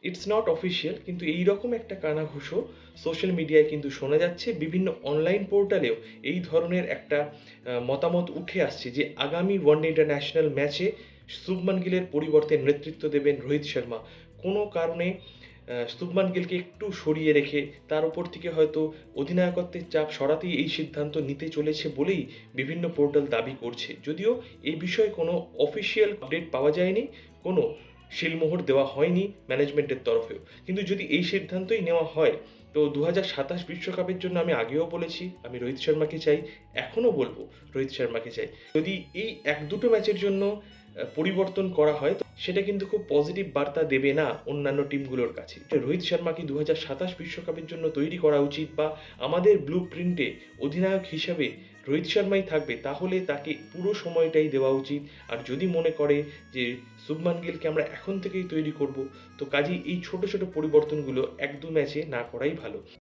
It's not official, কিন্তু এইরকম একটা কানাঘুষো সোশ্যাল মিডিয়ায় কিন্তু শোনা যাচ্ছে। বিভিন্ন অনলাইন পোর্টালেও এই ধরনের একটা মতামত উঠে আসছে যে আগামী ওয়ানডে ইন্টারন্যাশনাল ম্যাচে শুভমান গিলের পরিবর্তে নেতৃত্ব দেবেন রোহিত শর্মা। কোনো কারণে শুভমান গিলকে একটু সরিয়ে রেখে তার উপর থেকে হয়তো অধিনায়কত্বের চাপ সরাতেই এই সিদ্ধান্ত নিতে চলেছে বলেই বিভিন্ন পোর্টাল দাবি করছে। যদিও এই বিষয়ে কোনো অফিসিয়াল আপডেট পাওয়া যায়নি, কোনো শিলমোহর দেওয়া হয়নি ম্যানেজমেন্টের তরফেও। কিন্তু যদি এই সিদ্ধান্তই নেওয়া হয়, তো ২০২৭ বিশ্বকাপের জন্য আমি আগেও বলেছি আমি রোহিত শর্মাকে চাই, এখনও বলব রোহিত শর্মাকে চাই। যদি এই ১-২ ম্যাচের জন্য পরিবর্তন করা হয়, তো সেটা কিন্তু খুব পজিটিভ বার্তা দেবে না অন্যান্য টিমগুলোর কাছে। রোহিত শর্মা কি ২০২৭ বিশ্বকাপের জন্য তৈরি করা উচিত, বা আমাদের ব্লু প্রিন্টে অধিনায়ক হিসাবে রোহিত শর্মাই থাকবে, তাহলে তাকে পুরো সময়টাই দেওয়া উচিত। আর যদি মনে করে যে শুভমান গিলকে আমরা এখন থেকেই তৈরি করব, তো কাজেই এই ছোট ছোট পরিবর্তনগুলো ১-২ ম্যাচে না করাই ভালো।